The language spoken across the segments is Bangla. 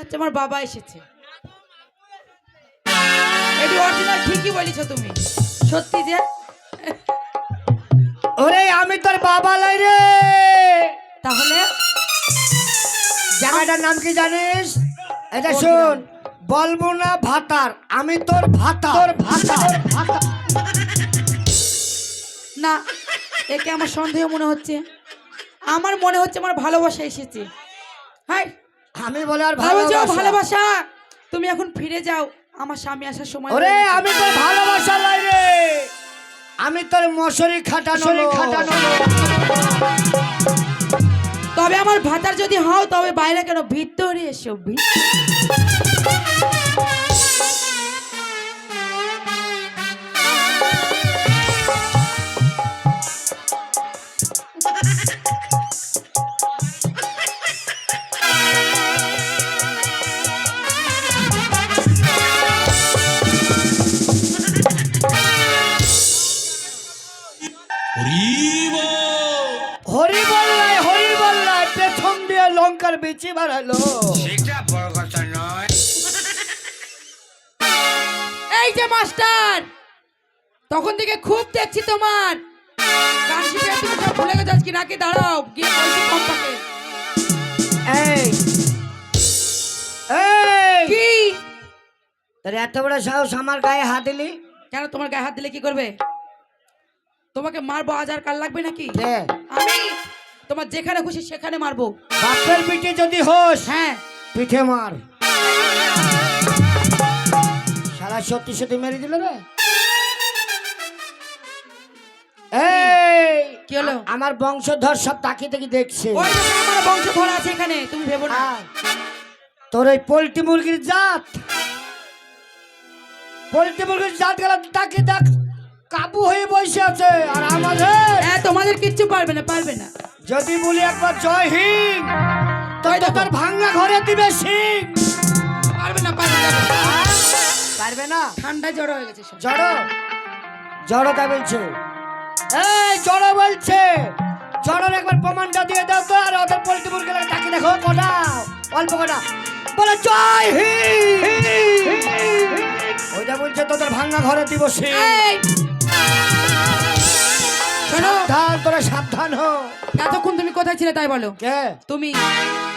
হচ্ছে আমার বাবা এসেছে। এটি অরিজিনাল, ঠিকই বলেছ তুমি, সত্যি যে। ওরে আমি তোর বাবা লাই রে। তাহলে জায়গাটার নাম কি জানিস? এটা শোন, বলবো না ভাতার, আমি তোর ভাতার। না, একে আমার সন্দেহ মনে হচ্ছে। আমার মনে হচ্ছে আমার ভালোবাসা এসেছে। হাই, আমি বলে আর ভালোবাসা ভালোবাসা? ভালোবাসা, তুমি এখন ফিরে যাও, আমার স্বামী আসার সময় ওরে হয়ে গেছে। আমি তোর ভালোবাসা লাই রে, আমি তোর মশারি খাটানো। তবে আমার ভাতার যদি হও, তবে বাইরে কেন, ভিতরে এসো। হরি বললাই পেছন দিয়ে লঙ্কার বেচি বাড়ালো। সেটা বড় কথা নয়। এই যে মাস্টার, তখন থেকে খুব দেখছি তোমার কাশি পেয়ে, তুমি সব ভুলে গেছো আজকে নাকি? দাঁড়াও, গিয়ে বলছি কম্পাকে। এই এই কি? তোর এত বড় সাহস আমার গায়ে হাত দিলি? কেন, তোমার গায়ে হাত দিলে কি করবে? তোমাকে মারবো, আজ আর কাল লাগবে নাকি? দে। আমি তোমার যেখানে খুশি সেখানে মারবো। বাপের পিঠে যদি হোস, হ্যাঁ, পিঠে মার। সারা সত্যি সত্যি মেরে দিল রে। এই কি হলো? আমার বংশধর সব তাকিয়ে তাকিয়ে দেখছে। ওই দেখো, আমার বংশধর আছে এখানে, তুমি ভেবো না। তোর ওই পোল্ট্রি মুরগির জাত, পোল্ট্রি মুরগির জাত গেল তাকিয়ে দেখ, কাবু হয়ে বসে আছে। আর আমাদের হ্যাঁ, তোমাদের কিচ্ছু পারবে না, পারবে না। যদি বলি একবার জয় হিন্দ, তুই তো তোর ভাঙ্গা ঘরে দিবে সিং। পারবে না, পারবে না। পারবে না, ঠান্ডায় জড়ো হয়ে গেছে সব। জড়তা বলছে। এই জড়ো বলছে, জড়োর একবার প্রমাণটা দিয়ে দাও তো। আর ওদের পোল্ট্রি মুরগি লাগে তাকিয়ে দেখো, কটা অল্প কটা বলে জয় হিন্দ। ওইটা বলছে তোদের ভাঙ্গা ঘরে দিব সিং। এই শোনো, সাবধান, তোরা সাবধান হো। এতক্ষণ তুমি কোথায় ছিলে তাই বলো? কে? তুমি?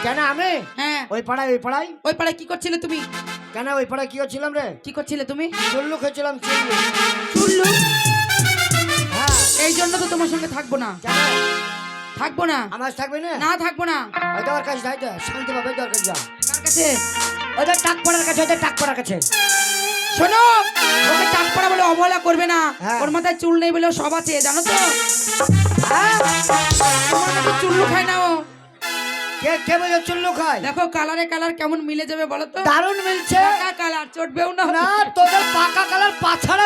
কেন আমি? হ্যাঁ, ওই পাড়ায় ওই পাড়ায় কি করছিলে তুমি? কেন ওই পাড়ায় কি হচ্ছিলাম রে? কি করছিলে তুমি? চুল্লু খেয়েছিলাম, চুল্লু। চুল্লু? হ্যাঁ। এই জন্য তো তোমার সঙ্গে থাকবো না। কেন থাকবো না। আমার থাকবে না? না, থাকবো না। ওইটা ওর কাছে যাই তো, শান্তি পাবে দরকার যা। কার কাছে? ওদের টাক পড়ার কাছে, ওদের টাক পড়ার কাছে। শোনো, ওকে টাক পড়া বলে অবহেলা করবে না। হ্যাঁ। ওর মাথায় চুল নেই বলেও সব আছে, জানো তো? হ্যাঁ, তোমার মতো চুল্লু খায় না ও। কে কে বলে চুল্লু খায়? দেখো কালারে কালার কেমন মিলে যাবে বলো তো? দারুণ মিলছে। পাকা কালার, চটবেও না। না, তোদের পাকা কালার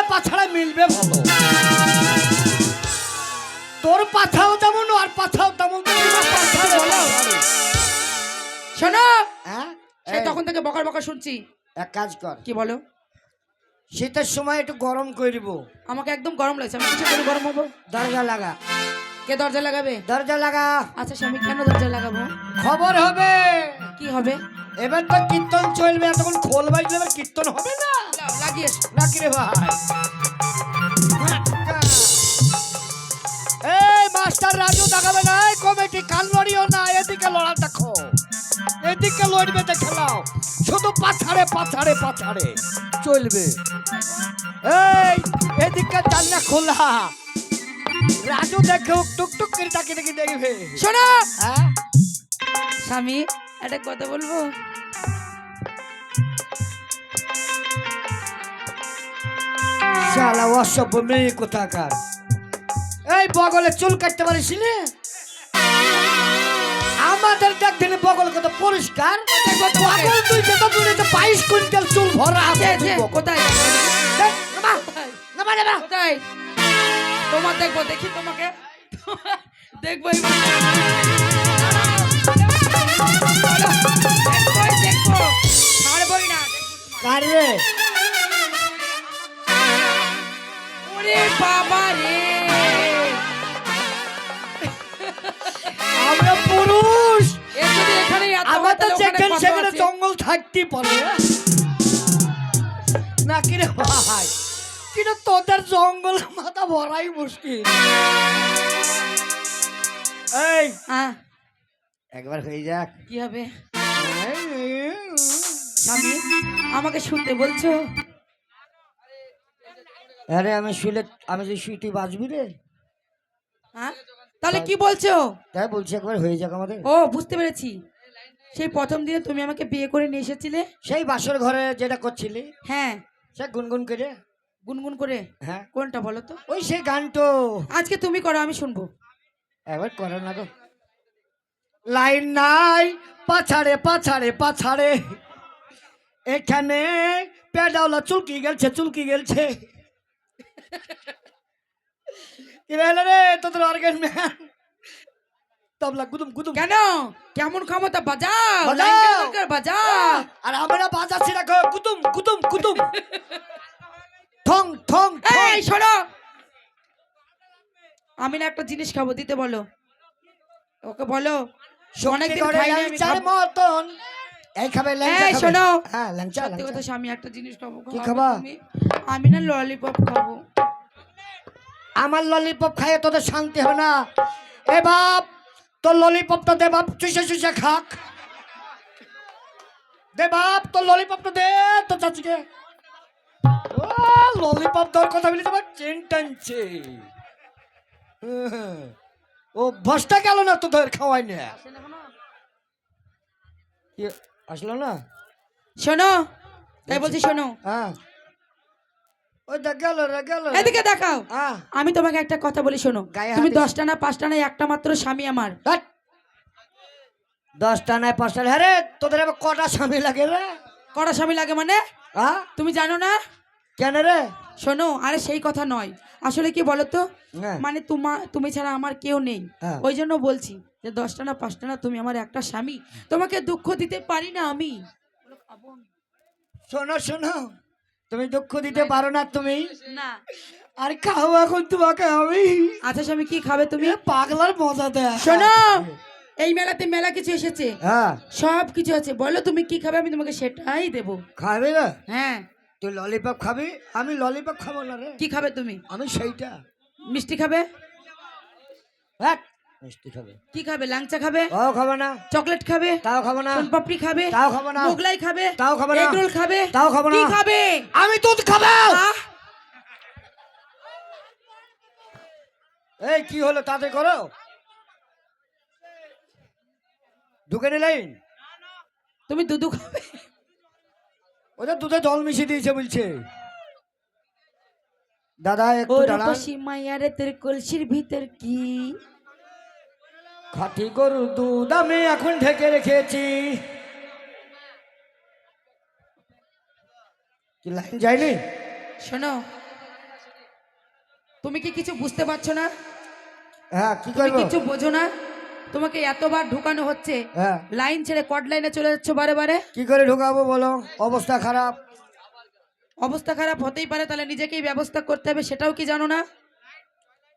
পাছাড়া মিলবে ভালো। তোর পাছাও তেমন আর পাছাও তেমন। বলো। শোনো, হ্যাঁ, সে তখন থেকে বকার বকা শুনছি। এক কাজ কর, কি বলো? শীতের সময় একটু গরম করে দিব। আমাকে একদম গরম লাগছে, আমি কিছু করে গরম হবো? দরজা লাগা। কে দরজা লাগাবে? দরজা লাগা, আচ্ছা স্বামী, কেন দরজা লাগাবো? খবর হবে। কি হবে? এবার তো কীর্তন চলবে, তখন খোল বাজলে এবার কীর্তন হবে না। লাগিয়ে নাকি রে ভাই? এই মাস্টার রাজু দেখাবে না, এই কমিটি কান লড়িও না, এদিকে লড়া দেখো, এদিকে লড়বে তো খেলাও, শুধু পাছাড়ে চলবে। এই এদিকে জানলা খোলা, রাজু দেখে টুকটুক করে তাকিয়ে দেখি দেখবে। শোনো হ্যাঁ স্বামী, একটা কথা বলবো? শালা অসভ্য মেয়ে কোথাকার। এই বগলে চুল কাটতে পারিস না? আমাদের দেখবেন বগল কত পরিষ্কার। বগল তুই যেটা তুলে তো 22 কুইন্টাল চুল ভরা আছে। কোথায় কোথায় তোমার দেখবো? দেখি তোমাকে দেখবো, দেখবো, ছাড়বই না। কার রে? ওরে বাবা রে, আমরা পুরুষ। এ যদি এখানে এত আমার তো তাহলে ওখানে যেখানে কত সেখানে আছে? জঙ্গল থাকতেই পারে না কি রে ভাই, কিন্তু তোদের জঙ্গল মাথা ভরাই মুশকিল। এই হ্যাঁ, একবার হয়ে যাক। কি হবে স্বামী? আমাকে শুনতে বলছো? আরে আমি শুলে, আমি যে শুই তুই বাঁচবি রে, হ্যাঁ, তাহলে কি বলছো? তাই বলছি একবার হয়ে যাক আমাদের। ও, বুঝতে পেরেছি। সেই প্রথম দিনে তুমি আমাকে বিয়ে করে নিয়ে এসেছিলে। সেই বাসর ঘরে যেটা করছিলি, হ্যাঁ, সে গুনগুন করে। গুনগুন করে। হ্যাঁ, কোনটা বলো তো? ওই সেই গান তো। আজকে তুমি করো, আমি শুনবো। একবার করো না গো। লাইন নাই পাছাড়ে পাছাড়ে পাছাড়ে, এখানে পেডাওলা চুলকি গেলছে চুলকি গেলছে। কি রে রে তোদের অর্গান ম্যান, তবলা গুদুম গুদুম। কেন? কেমন ক্ষমতা? বাজাও, বাজাও। লাইন কেন দরকার? বাজাও। আর আমরা বাজাচ্ছি না গো, গুদুম গুদুম গুদুম, ঠং ঠং ঠং। এই শোনো, আমি না একটা জিনিস খাবো, দিতে বলো ওকে, বলো। অনেকদিন করে খাইনি আমি, ল্যাংচার খাবো। মতন এই খাবে ল্যাংচা এই খাবে। শোনো, হ্যাঁ ল্যাংচা সত্যি ল্যাংচা। কথা স্বামী, একটা জিনিস খাবো। কি খাবে খাবা? তুমি? আমি না ললিপপ খাবো। আমার ললিপপ খাইয়ে তোদের শান্তি হবে না। এ বাপ, তোর ললিপপটা দে বাপ, চুষে চুষে খাক। দে বাপ তোর ললিপপটা দে তোর চাচিকে। ও ললিপপ তোর কথা বলি তোমার চেন টানছে। ও ভসটা গেল না তোদের খাওয়াই না। কি আসলো না? শোনো, তাই বলছি শোনো। হ্যাঁ ওই দেখ গেল রে গেল। এদিকে দেখাও। হ্যাঁ আমি তোমাকে একটা কথা বলি শোনো। গায়ে তুমি হাত দিস। 10টা না 5টা না একটা মাত্র স্বামী আমার। 10টা নাই 5টা। হ্যাঁ রে তোদের আবার কটা স্বামী লাগে রে? কটা স্বামী লাগে মানে? হ্যাঁ তুমি জানো না? কেন রে? শোনো, আরে সেই কথা নয়, আসলে কি বলো তো, হ্যাঁ। মানে তুমি ছাড়া আমার কেউ নেই। হ্যাঁ। ওই জন্য বলছি যে 10টা না 5টা না, তুমি আমার একটা স্বামী। তোমাকে দুঃখ দিতে পারি না আমি। শোনো শোনো, তুমি দুঃখ দিতে পারো না তুমি। না। আর খাও এখন তোমাকে আমি। আচ্ছা স্বামী, কি খাবে তুমি? এ পাগলার মজা দেয়। শোনো, এই মেলাতে মেলা কিছু এসেছে, হ্যাঁ সব কিছু আছে, বলো তুমি কি খাবে, আমি তোমাকে সেটাই দেবো। খাবে না? হ্যাঁ। তুই ললিপপ খাবি, আমি ললিপপ খাবো না রে। কি খাবে তুমি? আমি সেইটা। মিষ্টি খাবে? হ্যাঁ মিষ্টি খাবে। কি খাবে? ল্যাংচা খাবে? তাও খাবো না। চকলেট খাবে? তাও খাবো না। সোনপাপড়ি খাবে? তাও খাবো না। মোগলাই খাবে? তাও খাবো না। এগরোল খাবে? তাও খাবো না। কি খাবে? আমি দুধ খাবো। আহ! এই কি হলো তাড়াতাড়ি করো, ঢুকে নিলেন। তুমি দুধু খাবে? ওদের দুধে জল মিশিয়ে দিয়েছে বলছে। দাদা একটু ওর দাঁড়ান। রূপসী মাইয়ারে তোর কলসির ভিতর কি? খাঁটি গরুর দুধ আমি এখন ঢেকে রেখেছি। কি লাইন যায়নি? শোনো, তুমি কি কিছু বুঝতে পারছো না? হ্যাঁ কি তুমি করবো? কিছু বোঝো না? তোমাকে এতবার ঢুকানো হচ্ছে, হ্যাঁ লাইন ছেড়ে কট লাইনে চলে যাচ্ছ বারে বারে। কি করে ঢুকাবো বলো, অবস্থা খারাপ। অবস্থা খারাপ হতেই পারে, তাহলে নিজেকেই ব্যবস্থা করতে হবে, সেটাও কি জানো না?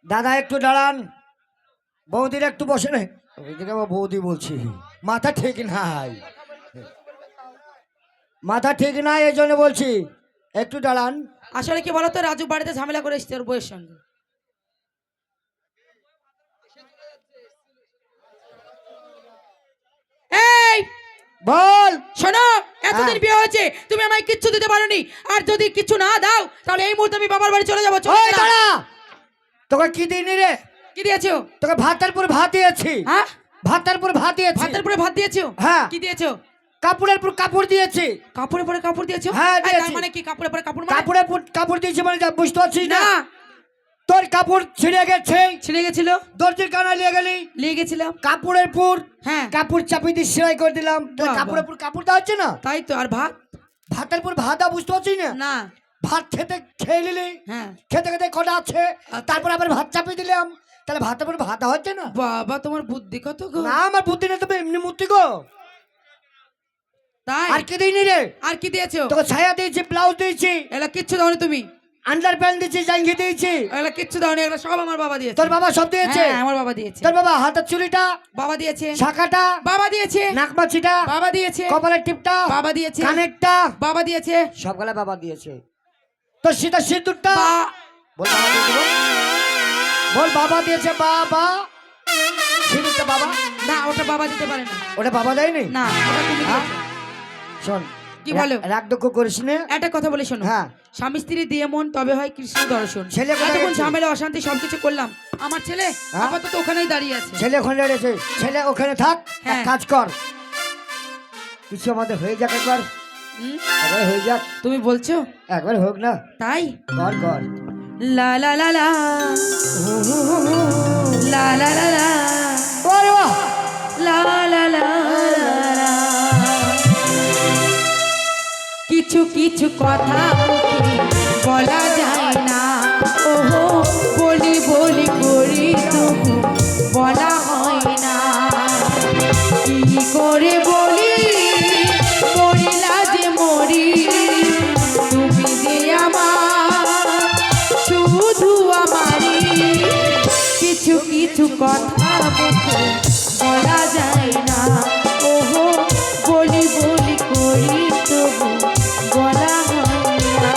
দাদা একটু দাঁড়ান, বৌদির একটু বসে নে। ওইদিকে আবার বৌদি বলছি, মাথা ঠিক নাই, মাথা ঠিক নাই, এই জন্য বলছি একটু দাঁড়ান। আসলে কি বলতো, রাজু বাড়িতে ঝামেলা করে এসছে ওর বউয়ের সঙ্গে। এই বল। শোনো, এতদিন হ্যাঁ। বিয়ে হয়েছে, তুমি আমায় কিচ্ছু দিতে পারোনি, আর যদি কিছু না দাও তাহলে এই মুহূর্তে আমি বাবার বাড়ি চলে যাবো। চলে ওই গেলাম। দাঁড়া, তোকে কি দিইনি রে? কি দিয়েছো? তোকে ভাতের পর ভাত দিয়েছি। হ্যাঁ, ভাতের পর ভাত দিয়েছি। ভাতের পরে ভাত দিয়েছো? হ্যাঁ। কি দিয়েছো? কাপড়ের পর কাপড় দিয়েছি। কাপড়ের পরে কাপড় দিয়েছো? হ্যাঁ, এই, তার দিয়েছি। মানে কি কাপড়ের পরে কাপড় মানে? কাপড়ের পর কাপড় দিয়েছি মানে যা বুঝতে পারছিস না? না, তোর কাপড় ছিঁড়ে গেছে, ছিঁড়ে গেছিল, দর্জির কানা নিয়ে গেলি, নিয়ে গেছিলাম। কাপড়ের পর হ্যাঁ, কাপড় চাপিয়ে দিয়ে সেলাই করে দিলাম। তাহলে বাবা। কাপড়ের পর কাপড় দেওয়া হচ্ছে না? তাই তো। আর ভাত? ভাতের পর ভাত দেওয়া বুঝতে পারছিস না? না। ভাত খেয়ে নিলি, হ্যাঁ। খেতে খেতে কটা আছে, তারপর আবার ভাত চাপিয়ে দিলাম, তাহলে ভাতের পর ভাত দেওয়া হচ্ছে না? বাবা, তোমার বুদ্ধি কত গো! না আমার বুদ্ধি নেই, তবে এমনি মূর্তি গো। তাই? আর কি দিইনি রে? আর কি দিয়েছো? তোকে ছায়া দিয়েছি, ব্লাউজ দিয়েছি। এলা কিচ্ছু দাওনি তুমি। আন্ডার প্যান্ট দিয়েছি, জাঙ্গি দিয়েছি। এগুলো কিচ্ছু দাও নি, এগুলো সব আমার বাবা দিয়েছে। তোর বাবা সব দিয়েছে? হ্যাঁ, আমার বাবা দিয়েছে। তোর বাবা হাতের চুড়িটা, বাবা দিয়েছে। শাখাটা, বাবা দিয়েছে। নাকমাছিটা, বাবা দিয়েছে। কপালের টিপটা, বাবা দিয়েছে। কানেরটা, বাবা দিয়েছে। সবগুলা বাবা দিয়েছে। তোর সীতা সিঁদুরটা বা- বল বাবা দিয়েছে, বল বাবা দিয়েছে। বাবা সিঁদুরটা বাবা? না, ওটা বাবা দিতে পারে না। ওটা বাবা দেয়নি? না, ওটা তুমি হ্যাঁ? দিয়েছো। শোন, কি বলো? রাগ দুঃখ করিস না। একটা কথা বলে শোনো। হ্যাঁ। স্বামী স্ত্রী দিয়ে মন তবে হয় কৃষ্ণ দর্শন। ছেলে কোথায় এতক্ষণ গেছে? ঝামেলা অশান্তি সবকিছু করলাম, আমার ছেলে হ্যাঁ? আপাতত ওখানেই দাঁড়িয়ে আছে। ছেলে ওখানে রয়েছে, ছেলে ওখানে থাক, এক হ্যাঁ। কাজ কর, কিছু আমাদের হয়ে যাক একবার, হুম? একবার হয়ে যাক, তুমি বলছো একবার হোক না, তাই? কর কর। লা লা লা লা লা লা লা লা ওরে বাহ! লা লা লা লা। কিছু কিছু কথা মুখে বলা যায় না, ওহো বলি বলি করি তবু বলা হয় না। কি করে বলি মরিলা যে মরি, তুমি যে আমার শুধু আমারই। কিছু কিছু কথা মুখে বলা যায় না, ওহো বলি বলি করি তবু বলা হয় না।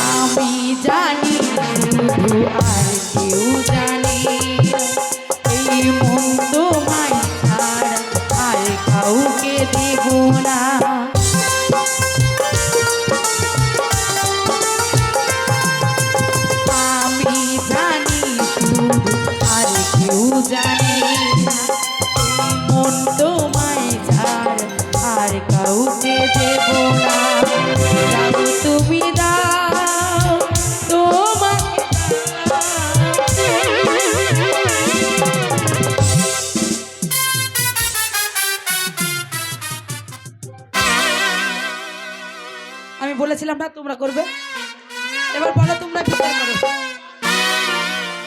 আমি জানি শুধু আর কেউ জানে, এই মন তোমায় ছাড়া আর কাউকে দেব না। আমি জানি শুধু আর কেউ জানে না, এই মন তোমায় ছাড়া আর কাউকে দেব না। দাও তুমি দাও, তোমাকে আমি বলেছিলাম না তোমরা করবে, এবার বলো তোমরা বিচার করো।